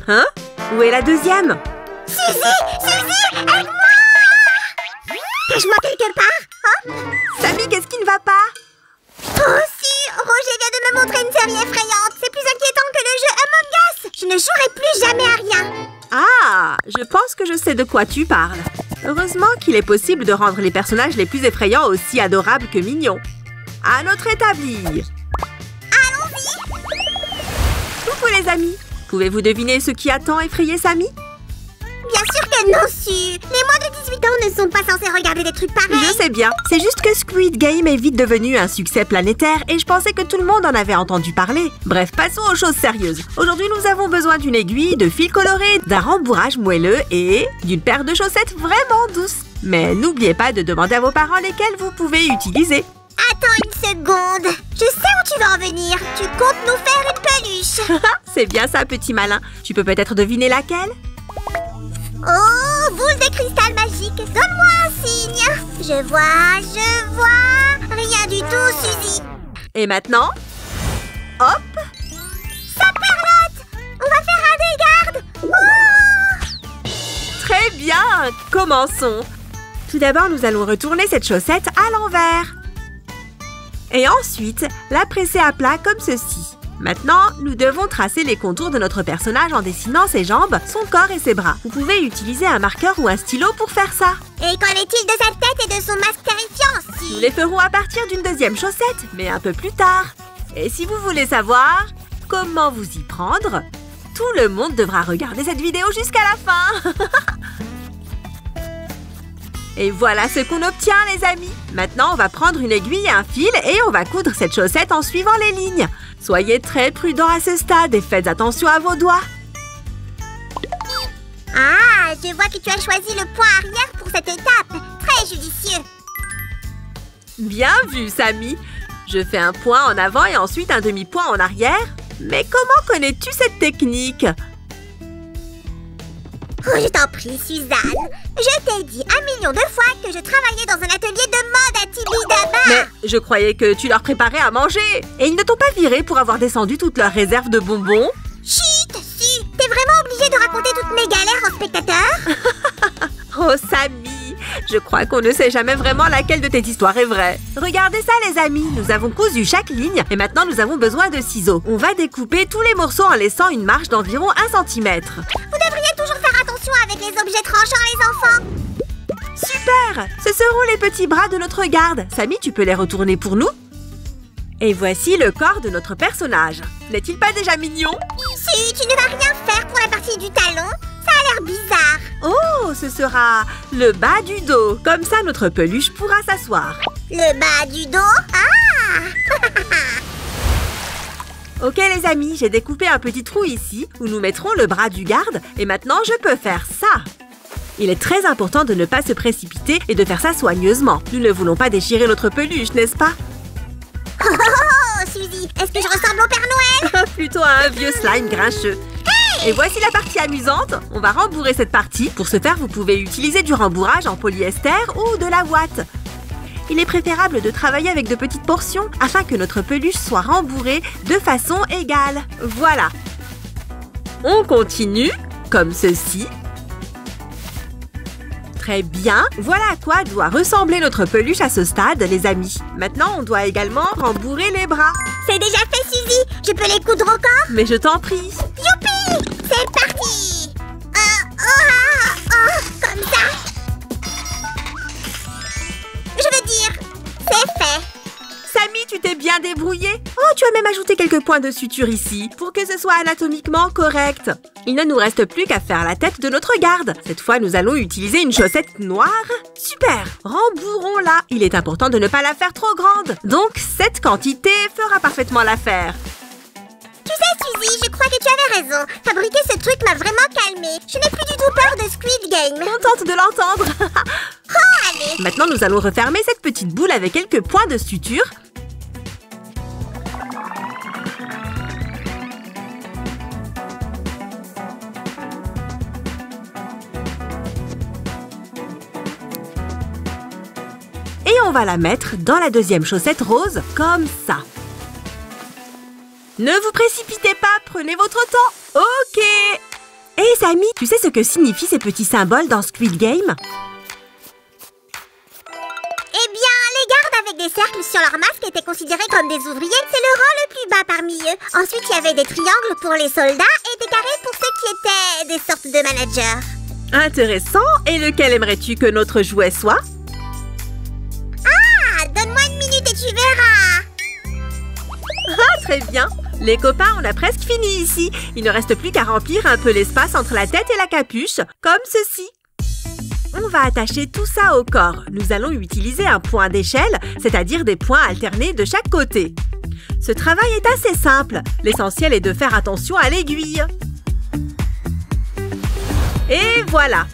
Hein? Où est la deuxième? Suzy! Suzy! Aide-moi! Cache-moi quelque part, hein? Sammy, qu'est-ce qui ne va pas? Oh si! Roger vient de me montrer une série effrayante. C'est plus inquiétant que le jeu Among Us. Je ne jouerai plus jamais à rien. Ah, je pense que je sais de quoi tu parles. Heureusement qu'il est possible de rendre les personnages les plus effrayants aussi adorables que mignons. À notre établi. Allons-y! Coucou les amis. Pouvez-vous deviner ce qui a tant effrayé Sammy? Bien sûr que non, Su. Les moins de 18 ans ne sont pas censés regarder des trucs pareils. Je sais bien. C'est juste que Squid Game est vite devenu un succès planétaire et je pensais que tout le monde en avait entendu parler. Bref, passons aux choses sérieuses. Aujourd'hui, nous avons besoin d'une aiguille, de fils colorés, d'un rembourrage moelleux et d'une paire de chaussettes vraiment douces. Mais n'oubliez pas de demander à vos parents lesquelles vous pouvez utiliser. Attends une seconde. Je sais où tu vas en venir. Tu comptes nous faire une peluche. C'est bien ça, petit malin. Tu peux peut-être deviner laquelle? Oh, boule de cristal magique. Donne-moi un signe. Je vois. Rien du tout, Suzy. Et maintenant? Hop! Ça perlotte. On va faire un dégât. Oh! Très bien! Commençons. Tout d'abord, nous allons retourner cette chaussette à l'envers. Et ensuite, la presser à plat comme ceci. Maintenant, nous devons tracer les contours de notre personnage en dessinant ses jambes, son corps et ses bras. Vous pouvez utiliser un marqueur ou un stylo pour faire ça. Et qu'en est-il de sa tête et de son masque terrifiant, si? Nous les ferons à partir d'une deuxième chaussette, mais un peu plus tard. Et si vous voulez savoir comment vous y prendre, tout le monde devra regarder cette vidéo jusqu'à la fin. Et voilà ce qu'on obtient, les amis. Maintenant, on va prendre une aiguille et un fil et on va coudre cette chaussette en suivant les lignes. Soyez très prudents à ce stade et faites attention à vos doigts. Ah, je vois que tu as choisi le point arrière pour cette étape. Très judicieux. Bien vu, Sammy. Je fais un point en avant et ensuite un demi-point en arrière. Mais comment connais-tu cette technique? Oh, je t'en prie, Suzanne. Je t'ai dit 1 million de fois que je travaillais dans un atelier de mode à Tibidaba. Mais je croyais que tu leur préparais à manger. Et ils ne t'ont pas viré pour avoir descendu toute leur réserve de bonbons? Chut, si. T'es vraiment obligée de raconter toutes mes galères aux spectateurs? Oh, Sammy, je crois qu'on ne sait jamais vraiment laquelle de tes histoires est vraie. Regardez ça, les amis. Nous avons cousu chaque ligne et maintenant nous avons besoin de ciseaux. On va découper tous les morceaux en laissant une marge d'environ 1 cm. Vous devriez toujours faire attention avec les objets tranchants, les enfants. Super! Ce seront les petits bras de notre garde. Sammy, tu peux les retourner pour nous? Et voici le corps de notre personnage. N'est-il pas déjà mignon? Si, tu ne vas rien faire pour la partie du talon. Ça a l'air bizarre. Oh, ce sera le bas du dos. Comme ça, notre peluche pourra s'asseoir. Le bas du dos? Ah! Ok, les amis, j'ai découpé un petit trou ici où nous mettrons le bras du garde. Et maintenant, je peux faire ça. Il est très important de ne pas se précipiter et de faire ça soigneusement. Nous ne voulons pas déchirer notre peluche, n'est-ce pas? Oh, oh, oh, Suzy, est-ce que je ressemble au Père Noël? Plutôt à un vieux slime grincheux. Et voici la partie amusante. On va rembourrer cette partie. Pour ce faire, vous pouvez utiliser du rembourrage en polyester ou de la ouate. Il est préférable de travailler avec de petites portions afin que notre peluche soit rembourrée de façon égale. Voilà. On continue comme ceci. Très bien. Voilà à quoi doit ressembler notre peluche à ce stade, les amis. Maintenant, on doit également rembourrer les bras. C'est déjà fait, Suzy. Je peux les coudre au corps? Mais je t'en prie. Youpi! C'est parti! Comme ça. Je veux dire, c'est fait. Sammy, tu t'es bien débrouillée. Oh, tu as même ajouté quelques points de suture ici pour que ce soit anatomiquement correct. Il ne nous reste plus qu'à faire la tête de notre garde. Cette fois, nous allons utiliser une chaussette noire. Super! Rembourrons-la. Il est important de ne pas la faire trop grande. Donc, cette quantité fera parfaitement l'affaire. Tu sais, Suzy, je crois que tu avais raison. Fabriquer ce truc m'a vraiment calmée. Je n'ai plus du tout peur de Squid Game. Contente de l'entendre. Oh, allez. Maintenant, nous allons refermer cette petite boule avec quelques points de suture. Et on va la mettre dans la deuxième chaussette rose, comme ça. Ne vous précipitez pas, prenez votre temps. Ok. Hé, Samy, tu sais ce que signifient ces petits symboles dans Squid Game? Eh bien, les gardes avec des cercles sur leur masque étaient considérés comme des ouvriers. C'est le rang le plus bas parmi eux. Ensuite, il y avait des triangles pour les soldats et des carrés pour ceux qui étaient des sortes de managers. Intéressant. Et lequel aimerais-tu que notre jouet soit? Ah, donne-moi une minute et tu verras. Ah, très bien. Les copains, on a presque fini ici. Il ne reste plus qu'à remplir un peu l'espace entre la tête et la capuche, comme ceci. On va attacher tout ça au corps. Nous allons utiliser un point d'échelle, c'est-à-dire des points alternés de chaque côté. Ce travail est assez simple. L'essentiel est de faire attention à l'aiguille. Et voilà.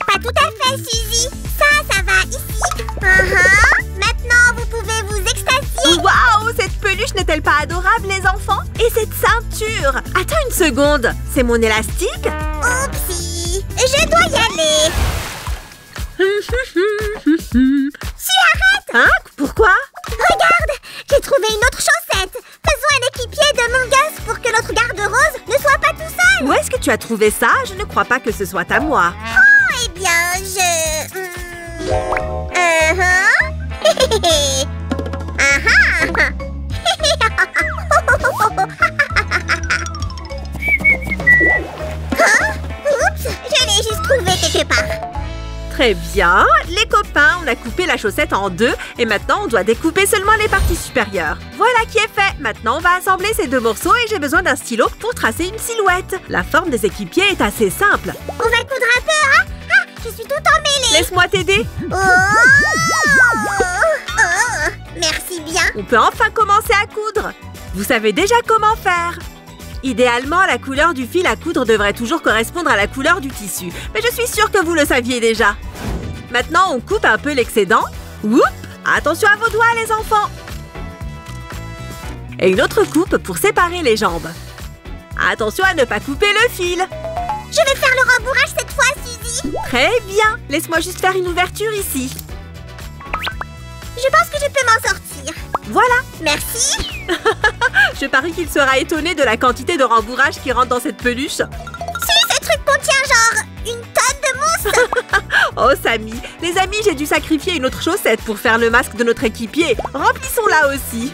Pas tout à fait, Suzy. Ça va ici. Maintenant, vous pouvez vous extasier. Waouh, cette peluche n'est-elle pas adorable, les enfants? Et cette ceinture? Attends une seconde. C'est mon élastique? Oupsie, je dois y aller. Tu arrêtes. Hein? Pourquoi? Regarde, j'ai trouvé une autre chaussette. Faisons un équipier de Mongus pour que notre garde rose ne soit pas tout seul. Où est-ce que tu as trouvé ça? Je ne crois pas que ce soit à moi. Oh, eh bien, Oups, je l'ai juste trouvé quelque part. Très bien. Les copains, on a coupé la chaussette en deux et maintenant on doit découper seulement les parties supérieures. Voilà qui est fait. Maintenant, on va assembler ces deux morceaux et j'ai besoin d'un stylo pour tracer une silhouette. La forme des équipiers est assez simple. On va coudre un peu, hein? Ah, je suis tout emmêlée. Laisse-moi t'aider. Merci bien. On peut enfin commencer à coudre. Vous savez déjà comment faire. Idéalement, la couleur du fil à coudre devrait toujours correspondre à la couleur du tissu. Mais je suis sûre que vous le saviez déjà. Maintenant, on coupe un peu l'excédent. Oups! Attention à vos doigts, les enfants. Et une autre coupe pour séparer les jambes. Attention à ne pas couper le fil. Je vais faire le rembourrage cette fois, Suzy. Très bien. Laisse-moi juste faire une ouverture ici. Je pense que je peux m'en sortir. Voilà. Merci. Je parie qu'il sera étonné de la quantité de rembourrage qui rentre dans cette peluche. Si ce truc contient genre une tonne de mousse. Oh, Samy. Les amis, j'ai dû sacrifier une autre chaussette pour faire le masque de notre équipier. Remplissons-la aussi.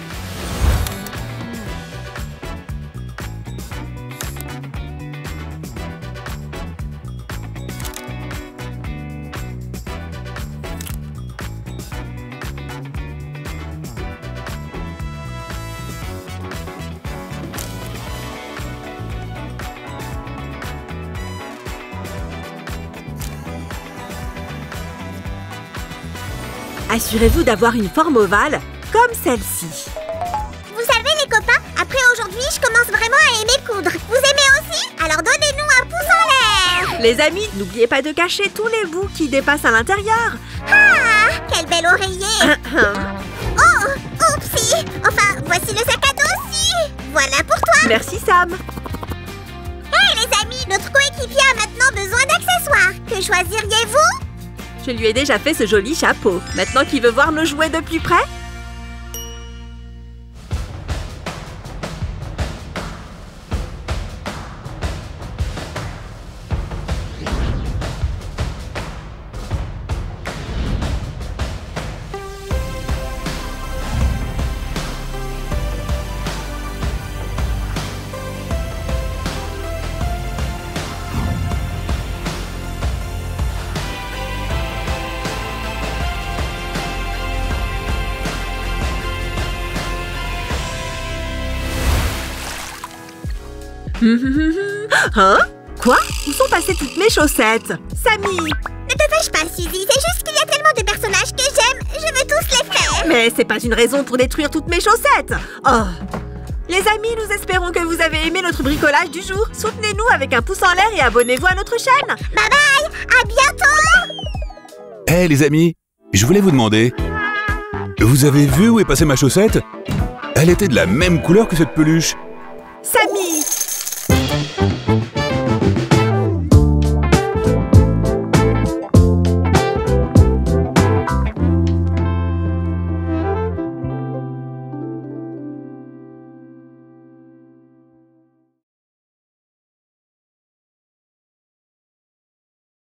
Assurez-vous d'avoir une forme ovale, comme celle-ci. Vous savez les copains, après aujourd'hui, je commence vraiment à aimer coudre. Vous aimez aussi? Alors donnez-nous un pouce en l'air. Les amis, n'oubliez pas de cacher tous les bouts qui dépassent à l'intérieur. Ah, quel bel oreiller. Oh, oupsie. Enfin, voici le sac à dos aussi. Voilà pour toi. Merci, Sam. Hey les amis, notre coéquipier a maintenant besoin d'accessoires. Que choisiriez-vous? Je lui ai déjà fait ce joli chapeau. Maintenant qu'il veut voir nos jouets de plus près? Hein? Quoi? Où sont passées toutes mes chaussettes? Samy! Ne te fâche pas, Suzy. C'est juste qu'il y a tellement de personnages que j'aime. Je veux tous les faire. Mais c'est pas une raison pour détruire toutes mes chaussettes! Oh! Les amis, nous espérons que vous avez aimé notre bricolage du jour. Soutenez-nous avec un pouce en l'air et abonnez-vous à notre chaîne. Bye bye! À bientôt! Hé les amis, je voulais vous demander, vous avez vu où est passée ma chaussette? Elle était de la même couleur que cette peluche. Samy!